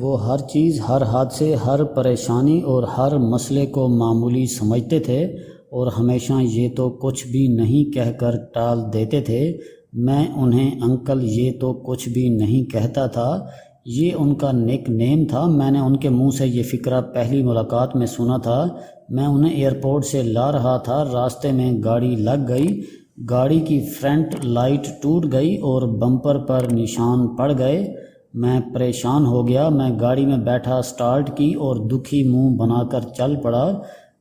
وہ ہر چیز، ہر حادثے، ہر پریشانی اور ہر مسئلے کو معمولی سمجھتے تھے اور ہمیشہ یہ تو کچھ بھی نہیں کہہ کر ٹال دیتے تھے۔ میں انہیں انکل یہ تو کچھ بھی نہیں کہتا تھا، یہ ان کا نک نیم تھا۔ میں نے ان کے منہ سے یہ فقرہ پہلی ملاقات میں سنا تھا۔ میں انہیں ایئرپورٹ سے لا رہا تھا، راستے میں گاڑی لگ گئی، گاڑی کی فرنٹ لائٹ ٹوٹ گئی اور بمپر پر نشان پڑ گئے۔ میں پریشان ہو گیا۔ میں گاڑی میں بیٹھا، سٹارٹ کی اور دکھی منہ بنا کر چل پڑا۔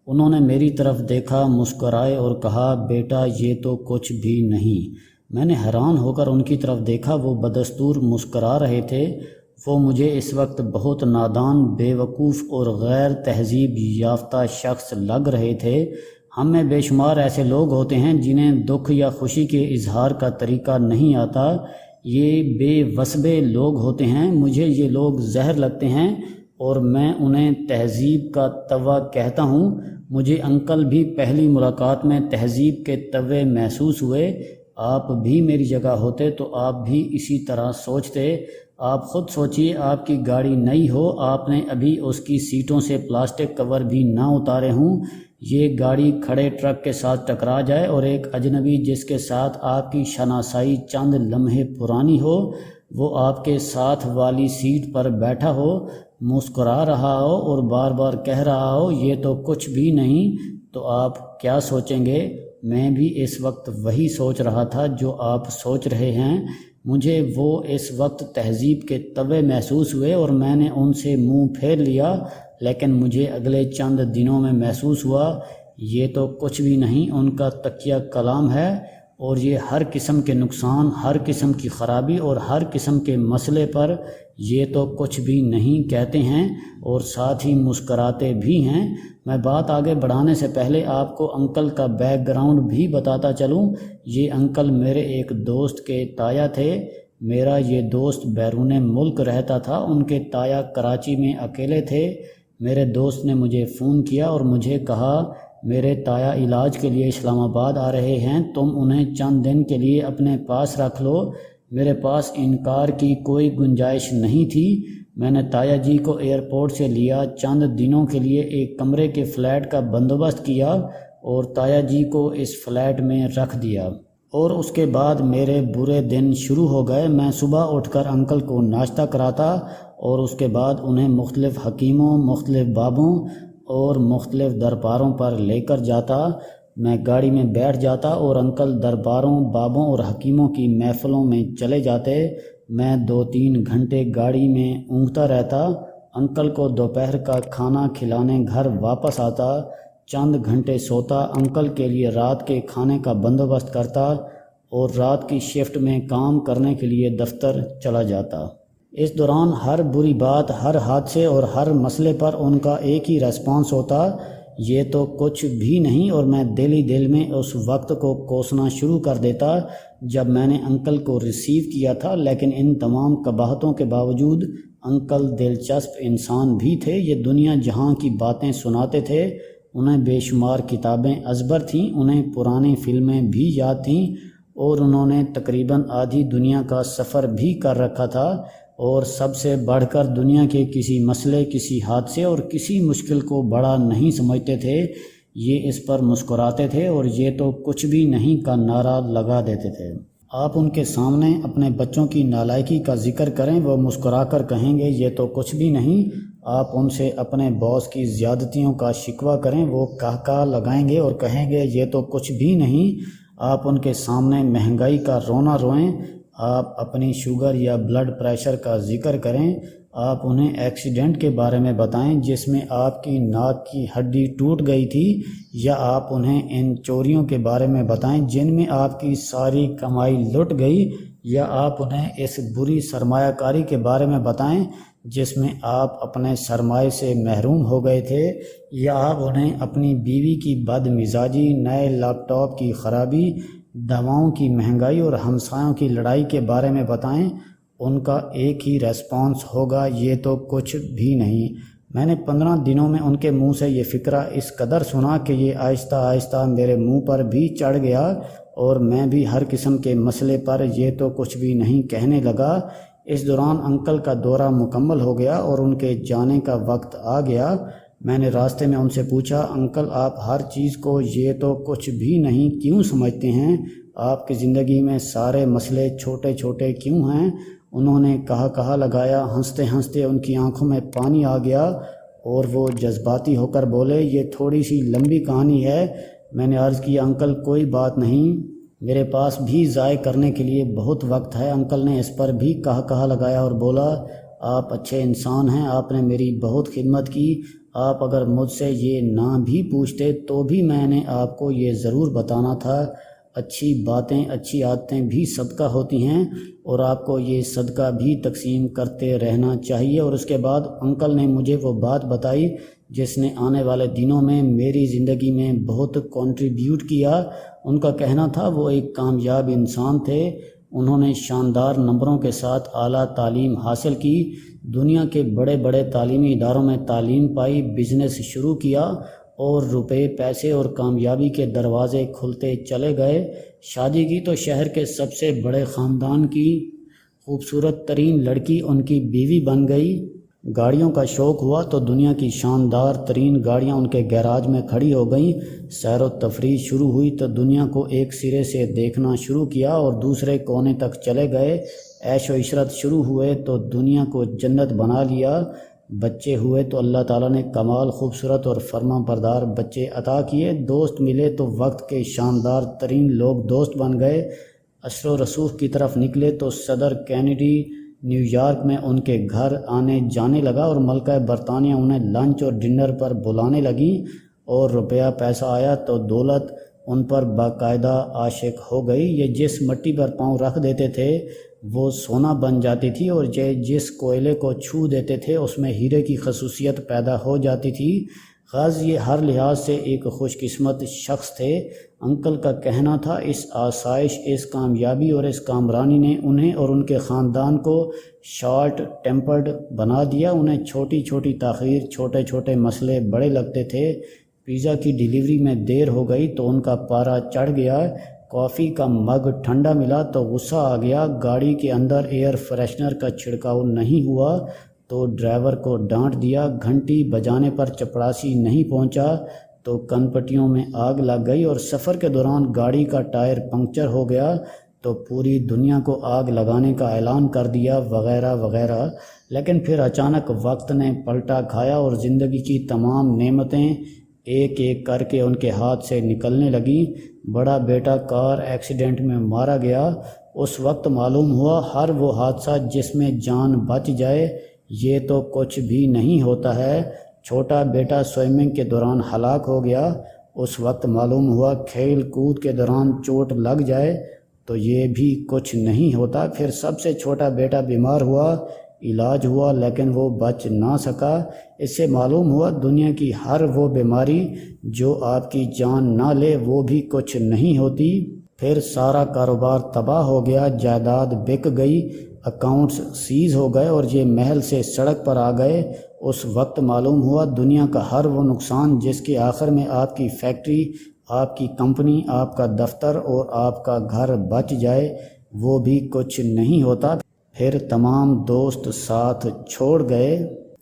انہوں نے میری طرف دیکھا، مسکرائے اور کہا، بیٹا یہ تو کچھ بھی نہیں۔ میں نے حیران ہو کر ان کی طرف دیکھا، وہ بدستور مسکرا رہے تھے۔ وہ مجھے اس وقت بہت نادان، بے وقوف اور غیر تہذیب یافتہ شخص لگ رہے تھے۔ ہم میں بے شمار ایسے لوگ ہوتے ہیں جنہیں دکھ یا خوشی کے اظہار کا طریقہ نہیں آتا۔ یہ بے وثبے لوگ ہوتے ہیں۔ مجھے یہ لوگ زہر لگتے ہیں اور میں انہیں تہذیب کا توا کہتا ہوں۔ مجھے انکل بھی پہلی ملاقات میں تہذیب کے توے محسوس ہوئے۔ آپ بھی میری جگہ ہوتے تو آپ بھی اسی طرح سوچتے۔ آپ خود سوچئے، آپ کی گاڑی نئی ہو، آپ نے ابھی اس کی سیٹوں سے پلاسٹک کور بھی نہ اتارے ہوں، یہ گاڑی کھڑے ٹرک کے ساتھ ٹکرا جائے اور ایک اجنبی جس کے ساتھ آپ کی شناسائی چند لمحے پرانی ہو، وہ آپ کے ساتھ والی سیٹ پر بیٹھا ہو، مسکرا رہا ہو اور بار بار کہہ رہا ہو، یہ تو کچھ بھی نہیں، تو آپ کیا سوچیں گے؟ میں بھی اس وقت وہی سوچ رہا تھا جو آپ سوچ رہے ہیں۔ مجھے وہ اس وقت تہذیب کے توے محسوس ہوئے اور میں نے ان سے منہ پھیر لیا، لیکن مجھے اگلے چند دنوں میں محسوس ہوا یہ تو کچھ بھی نہیں ان کا تکیہ کلام ہے، اور یہ ہر قسم کے نقصان، ہر قسم کی خرابی اور ہر قسم کے مسئلے پر یہ تو کچھ بھی نہیں کہتے ہیں اور ساتھ ہی مسکراتے بھی ہیں۔ میں بات آگے بڑھانے سے پہلے آپ کو انکل کا بیک گراؤنڈ بھی بتاتا چلوں۔ یہ انکل میرے ایک دوست کے تایا تھے۔ میرا یہ دوست بیرون ملک رہتا تھا، ان کے تایا کراچی میں اکیلے تھے۔ میرے دوست نے مجھے فون کیا اور مجھے کہا، میرے تایا علاج کے لیے اسلام آباد آ رہے ہیں، تم انہیں چند دن کے لیے اپنے پاس رکھ لو۔ میرے پاس انکار کی کوئی گنجائش نہیں تھی۔ میں نے تایا جی کو ایئرپورٹ سے لیا، چند دنوں کے لیے ایک کمرے کے فلیٹ کا بندوبست کیا اور تایا جی کو اس فلیٹ میں رکھ دیا۔ اور اس کے بعد میرے برے دن شروع ہو گئے۔ میں صبح اٹھ کر انکل کو ناشتہ کراتا اور اس کے بعد انہیں مختلف حکیموں، مختلف بابوں اور مختلف درباروں پر لے کر جاتا۔ میں گاڑی میں بیٹھ جاتا اور انکل درباروں، بابوں اور حکیموں کی محفلوں میں چلے جاتے۔ میں 2-3 گھنٹے گاڑی میں اونگتا رہتا۔ انکل کو دوپہر کا کھانا کھلانے گھر واپس آتا، چند گھنٹے سوتا، انکل کے لیے رات کے کھانے کا بندوبست کرتا اور رات کی شفٹ میں کام کرنے کے لیے دفتر چلا جاتا۔ اس دوران ہر بری بات، ہر حادثے اور ہر مسئلے پر ان کا ایک ہی ریسپانس ہوتا، یہ تو کچھ بھی نہیں، اور میں دل ہی دل میں اس وقت کو کوسنا شروع کر دیتا جب میں نے انکل کو ریسیو کیا تھا۔ لیکن ان تمام قباحتوں کے باوجود انکل دلچسپ انسان بھی تھے۔ یہ دنیا جہاں کی باتیں سناتے تھے۔ انہیں بے شمار کتابیں ازبر تھیں، انہیں پرانی فلمیں بھی یاد تھیں اور انہوں نے تقریباً آدھی دنیا کا سفر بھی کر رکھا تھا، اور سب سے بڑھ کر دنیا کے کسی مسئلے، کسی حادثے اور کسی مشکل کو بڑا نہیں سمجھتے تھے۔ یہ اس پر مسکراتے تھے اور یہ تو کچھ بھی نہیں کا نعرہ لگا دیتے تھے۔ آپ ان کے سامنے اپنے بچوں کی نالائکی کا ذکر کریں، وہ مسکرا کر کہیں گے یہ تو کچھ بھی نہیں۔ آپ ان سے اپنے باس کی زیادتیوں کا شکوہ کریں، وہ کہا لگائیں گے اور کہیں گے یہ تو کچھ بھی نہیں۔ آپ ان کے سامنے مہنگائی کا رونا روئیں، آپ اپنی شوگر یا بلڈ پریشر کا ذکر کریں، آپ انہیں ایکسیڈنٹ کے بارے میں بتائیں جس میں آپ کی ناک کی ہڈی ٹوٹ گئی تھی، یا آپ انہیں ان چوریوں کے بارے میں بتائیں جن میں آپ کی ساری کمائی لٹ گئی، یا آپ انہیں اس بری سرمایہ کاری کے بارے میں بتائیں جس میں آپ اپنے سرمایے سے محروم ہو گئے تھے، یا آپ انہیں اپنی بیوی کی بد مزاجی، نئے لیپ ٹاپ کی خرابی، دواؤں کی مہنگائی اور ہمسایوں کی لڑائی کے بارے میں بتائیں۔ ان کا ایک ہی ریسپانس ہوگا، یہ تو کچھ بھی نہیں۔ میں نے 15 دنوں میں ان کے منہ سے یہ فقرہ اس قدر سنا کہ یہ آہستہ آہستہ میرے منہ پر بھی چڑھ گیا اور میں بھی ہر قسم کے مسئلے پر یہ تو کچھ بھی نہیں کہنے لگا۔ اس دوران انکل کا دورہ مکمل ہو گیا اور ان کے جانے کا وقت آ گیا۔ میں نے راستے میں ان سے پوچھا، انکل آپ ہر چیز کو یہ تو کچھ بھی نہیں کیوں سمجھتے ہیں؟ آپ کی زندگی میں سارے مسئلے چھوٹے چھوٹے کیوں ہیں؟ انہوں نے کہا لگایا، ہنستے ہنستے ان کی آنکھوں میں پانی آ گیا اور وہ جذباتی ہو کر بولے، یہ تھوڑی سی لمبی کہانی ہے۔ میں نے عرض کی، انکل کوئی بات نہیں، میرے پاس بھی ضائع کرنے کے لیے بہت وقت ہے۔ انکل نے اس پر بھی کہا لگایا اور بولا، آپ اچھے انسان ہیں، آپ نے میری بہت خدمت کی۔ آپ اگر مجھ سے یہ نہ بھی پوچھتے تو بھی میں نے آپ کو یہ ضرور بتانا تھا۔ اچھی باتیں، اچھی عادتیں بھی صدقہ ہوتی ہیں اور آپ کو یہ صدقہ بھی تقسیم کرتے رہنا چاہیے۔ اور اس کے بعد انکل نے مجھے وہ بات بتائی جس نے آنے والے دنوں میں میری زندگی میں بہت کنٹریبیوٹ کیا۔ ان کا کہنا تھا وہ ایک کامیاب انسان تھے، انہوں نے شاندار نمبروں کے ساتھ اعلیٰ تعلیم حاصل کی، دنیا کے بڑے بڑے تعلیمی اداروں میں تعلیم پائی، بزنس شروع کیا اور روپے، پیسے اور کامیابی کے دروازے کھلتے چلے گئے۔ شادی کی تو شہر کے سب سے بڑے خاندان کی خوبصورت ترین لڑکی ان کی بیوی بن گئی۔ گاڑیوں کا شوق ہوا تو دنیا کی شاندار ترین گاڑیاں ان کے گیراج میں کھڑی ہو گئیں۔ سیر و تفریح شروع ہوئی تو دنیا کو ایک سرے سے دیکھنا شروع کیا اور دوسرے کونے تک چلے گئے۔ عیش و عشرت شروع ہوئے تو دنیا کو جنت بنا لیا۔ بچے ہوئے تو اللہ تعالیٰ نے کمال خوبصورت اور فرما بردار بچے عطا کیے۔ دوست ملے تو وقت کے شاندار ترین لوگ دوست بن گئے۔ عشر و رسوخ کی طرف نکلے تو صدر کینیڈی نیو یارک میں ان کے گھر آنے جانے لگا اور ملکہ برطانیہ انہیں لنچ اور ڈنر پر بلانے لگیں، اور روپیہ پیسہ آیا تو دولت ان پر باقاعدہ عاشق ہو گئی۔ یہ جس مٹی پر پاؤں رکھ دیتے تھے وہ سونا بن جاتی تھی، اور جس کوئلے کو چھو دیتے تھے اس میں ہیرے کی خصوصیت پیدا ہو جاتی تھی۔ غرض یہ ہر لحاظ سے ایک خوش قسمت شخص تھے۔ انکل کا کہنا تھا اس آسائش، اس کامیابی اور اس کامرانی نے انہیں اور ان کے خاندان کو شارٹ ٹیمپرڈ بنا دیا۔ انہیں چھوٹی چھوٹی تاخیر، چھوٹے چھوٹے مسئلے بڑے لگتے تھے۔ پیزا کی ڈیلیوری میں دیر ہو گئی تو ان کا پارا چڑھ گیا، کافی کا مگ ٹھنڈا ملا تو غصہ آ گیا، گاڑی کے اندر ایئر فریشنر کا چھڑکاؤ نہیں ہوا تو ڈرائیور کو ڈانٹ دیا، گھنٹی بجانے پر چپڑاسی نہیں پہنچا تو کن پٹیوں میں آگ لگ گئی، اور سفر کے دوران گاڑی کا ٹائر پنکچر ہو گیا تو پوری دنیا کو آگ لگانے کا اعلان کر دیا، وغیرہ وغیرہ۔ لیکن پھر اچانک وقت نے پلٹا کھایا اور زندگی کی تمام نعمتیں ایک ایک کر کے ان کے ہاتھ سے نکلنے لگیں۔ بڑا بیٹا کار ایکسیڈنٹ میں مارا گیا۔ اس وقت معلوم ہوا ہر وہ حادثہ جس میں جان بچ جائے یہ تو کچھ بھی نہیں ہوتا ہے۔ چھوٹا بیٹا سوئمنگ کے دوران ہلاک ہو گیا۔ اس وقت معلوم ہوا کھیل کود کے دوران چوٹ لگ جائے تو یہ بھی کچھ نہیں ہوتا۔ پھر سب سے چھوٹا بیٹا بیمار ہوا، علاج ہوا لیکن وہ بچ نہ سکا۔ اس سے معلوم ہوا دنیا کی ہر وہ بیماری جو آپ کی جان نہ لے وہ بھی کچھ نہیں ہوتی۔ پھر سارا کاروبار تباہ ہو گیا، جائیداد بک گئی، اکاؤنٹس سیز ہو گئے اور یہ محل سے سڑک پر آ گئے۔ اس وقت معلوم ہوا دنیا کا ہر وہ نقصان جس کے آخر میں آپ کی فیکٹری، آپ کی کمپنی، آپ کا دفتر اور آپ کا گھر بچ جائے وہ بھی کچھ نہیں ہوتا۔ پھر تمام دوست ساتھ چھوڑ گئے۔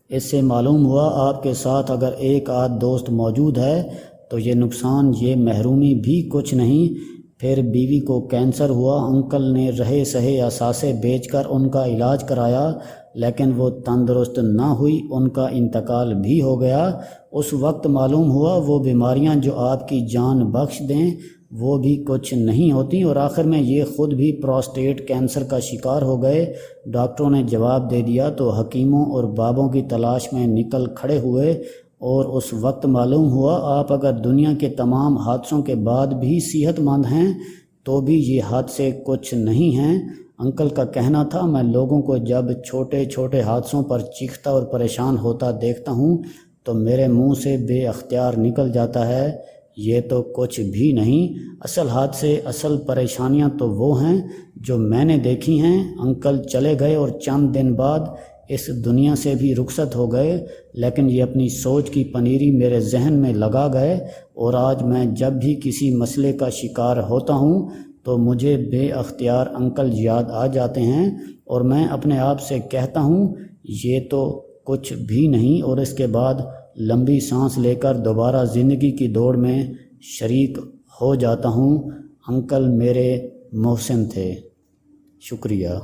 اس سے معلوم ہوا آپ کے ساتھ اگر ایک آدھ دوست موجود ہے تو یہ نقصان، یہ محرومی بھی کچھ نہیں۔ پھر بیوی کو کینسر ہوا، انکل نے رہے سہے اثاثے بیچ کر ان کا علاج کرایا لیکن وہ تندرست نہ ہوئی، ان کا انتقال بھی ہو گیا۔ اس وقت معلوم ہوا وہ بیماریاں جو آپ کی جان بخش دیں وہ بھی کچھ نہیں ہوتی، اور آخر میں یہ خود بھی پروسٹیٹ کینسر کا شکار ہو گئے۔ ڈاکٹروں نے جواب دے دیا تو حکیموں اور بابوں کی تلاش میں نکل کھڑے ہوئے، اور اس وقت معلوم ہوا آپ اگر دنیا کے تمام حادثوں کے بعد بھی صحت مند ہیں تو بھی یہ حادثے کچھ نہیں ہیں۔ انکل کا کہنا تھا میں لوگوں کو جب چھوٹے چھوٹے حادثوں پر چیختا اور پریشان ہوتا دیکھتا ہوں تو میرے منہ سے بے اختیار نکل جاتا ہے یہ تو کچھ بھی نہیں، اصل حادثے، اصل پریشانیاں تو وہ ہیں جو میں نے دیکھی ہیں۔ انکل چلے گئے اور چند دن بعد اس دنیا سے بھی رخصت ہو گئے، لیکن یہ اپنی سوچ کی پنیری میرے ذہن میں لگا گئے، اور آج میں جب بھی کسی مسئلے کا شکار ہوتا ہوں تو مجھے بے اختیار انکل یاد آ جاتے ہیں اور میں اپنے آپ سے کہتا ہوں یہ تو کچھ بھی نہیں، اور اس کے بعد لمبی سانس لے کر دوبارہ زندگی کی دوڑ میں شریک ہو جاتا ہوں۔ انکل میرے محسن تھے۔ شکریہ۔